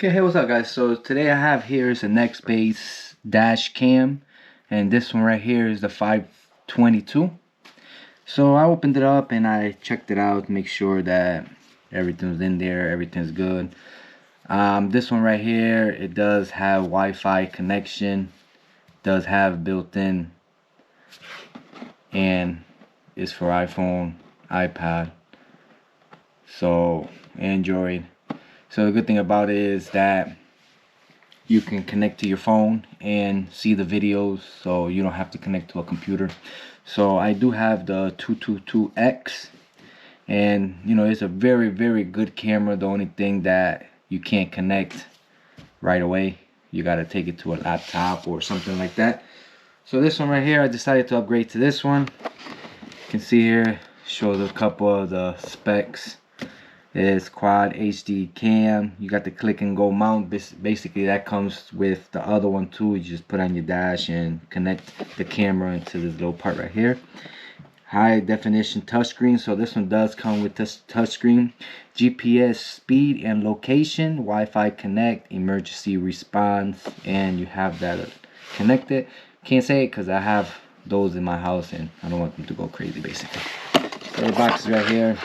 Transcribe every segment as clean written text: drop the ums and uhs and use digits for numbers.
Okay, hey, what's up guys? So today I have here is a Nextbase dash cam, and this one right here is the 522. So I opened it up and I checked it out to make sure that everything's in there, everything's good. This one right here, it does have Wi-Fi connection, does have built-in, and is for iPhone, iPad, so Android. So the good thing about it is that you can connect to your phone and see the videos, so you don't have to connect to a computer. So I do have the 222X, and you know, it's a very good camera. The only thing that you can't connect right away, you got to take it to a laptop or something like that. So this one right here, I decided to upgrade to this one. You can see here, shows a couple of the specs. It's quad HD cam. You got the click and go mount. Basically that comes with the other one too. You just put on your dash and connect the camera into this little part right here. High definition touchscreen. So this one does come with this touchscreen. GPS speed and location, Wi-Fi connect, emergency response, and you have that connected. Can't say it because I have those in my house and I don't want them to go crazy basically. So the box is right here.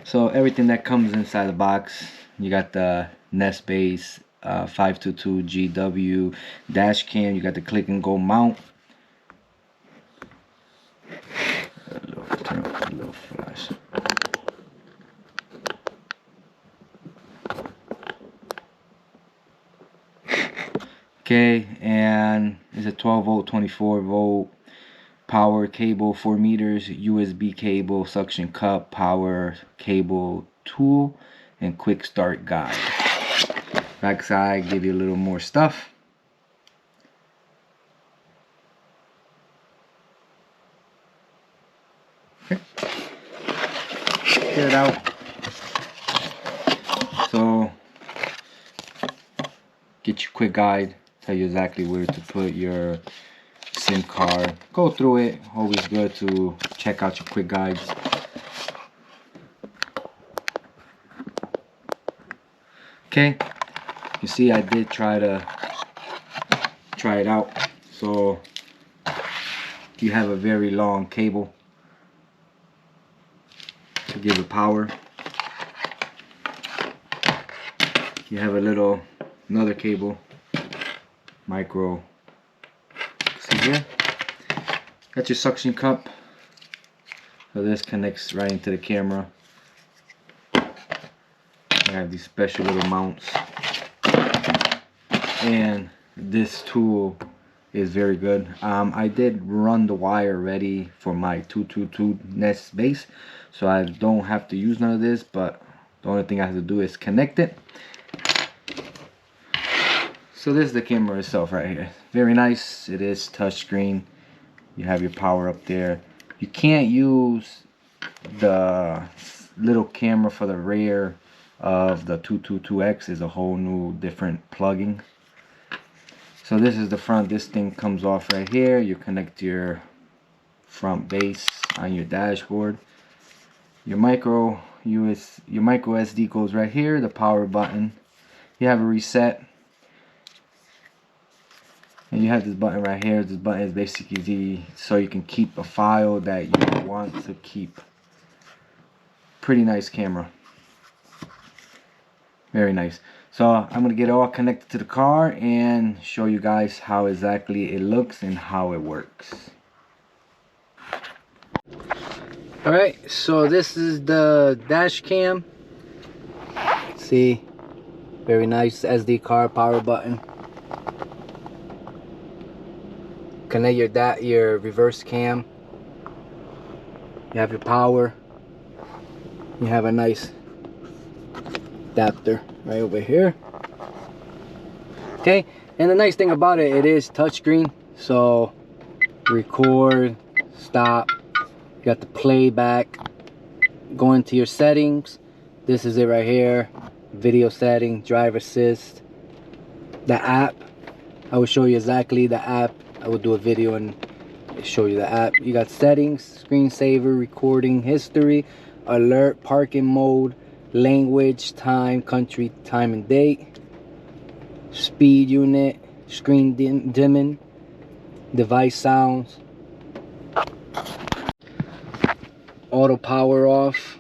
So everything that comes inside the box, you got the Nextbase 522 GW dash cam, you got the click and go mount. Turn off the little flash. Okay, and it's a 12 volt, 24 volt power cable, 4 meters, USB cable, suction cup, power cable tool, and quick start guide. Backside give you a little more stuff. Okay. Get it out. So get your quick guide, tell you exactly where to put your SIM card. Go through it. Always good to check out your quick guides. Okay, you see I did try it out. So you have a very long cable to give it power. You have another cable, micro. See here, got your suction cup, so this connects right into the camera. I have these special little mounts, and this tool is very good. I did run the wire ready for my 222 Nextbase, so I don't have to use none of this, but the only thing I have to do is connect it. So this is the camera itself right here. Very nice. It is touchscreen. You have your power up there. You can't use the little camera for the rear of the 222X. Is a whole new different plugging. So this is the front. This thing comes off right here. You connect your front base on your dashboard. Your micro SD goes right here. The power button. You have a reset. And you have this button right here. This button is basically so you can keep a file that you want to keep. Pretty nice camera. Very nice. So I'm going to get it all connected to the car and show you guys how exactly it looks and how it works. Alright, so this is the dash cam. See, very nice SD card power button. Connect your reverse cam. You have your power. You have a nice adapter right over here. Okay, and the nice thing about it, it is touchscreen. So record, stop. You got the playback. Go into your settings. This is it right here. Video setting, drive assist. The app, I will show you exactly the app. I will do a video and show you the app. You got settings, screensaver, recording history, alert, parking mode, language, time, country, time and date, speed unit, screen dimming, device sounds, auto power off,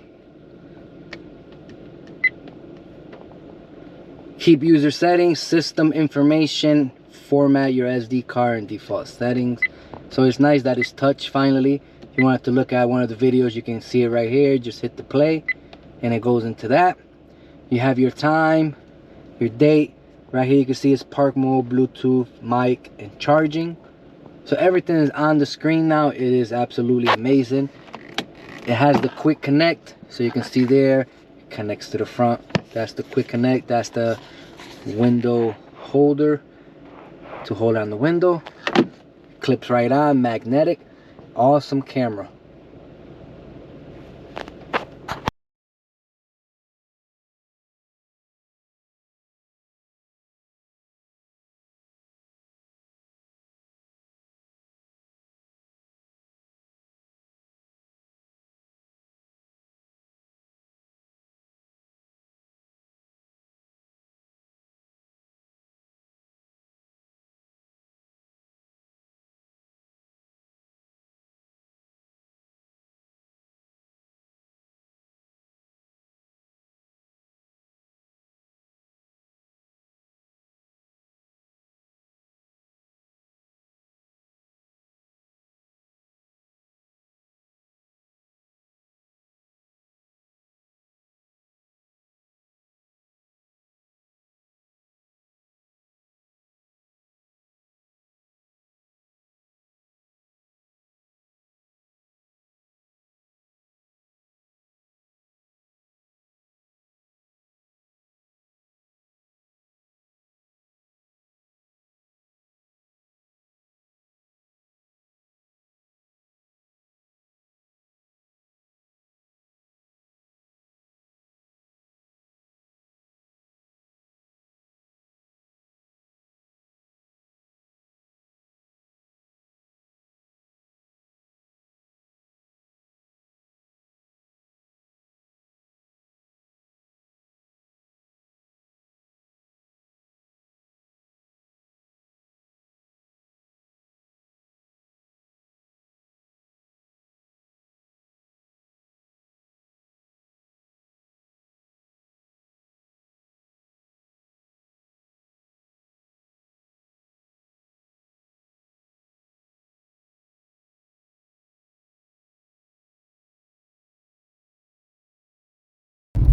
keep user settings, system information, format your SD card and default settings. So it's nice that it's touch finally. If you wanted to look at one of the videos, you can see it right here. Just hit the play and it goes into that. You have your time, your date. Right here you can see it's park mode, Bluetooth, mic, and charging. So everything is on the screen now. It is absolutely amazing. It has the quick connect, so you can see there, it connects to the front. That's the quick connect. That's the window holder to hold on the window. Clips right on, magnetic. Awesome camera.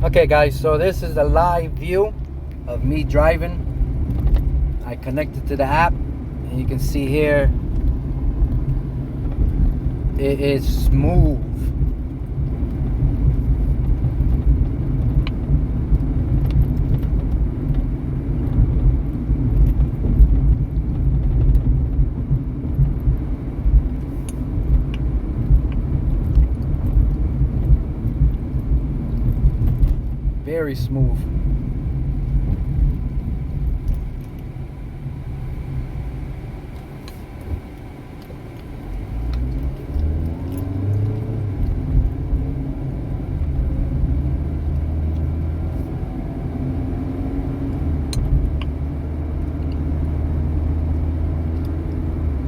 Okay guys, so this is a live view of me driving. I connected to the app and you can see here it is smooth. Very smooth.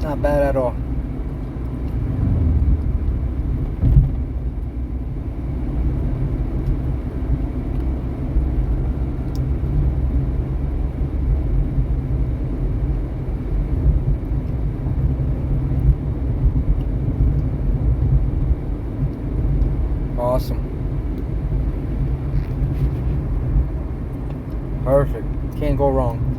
Not bad at all. Awesome. Perfect. Can't go wrong.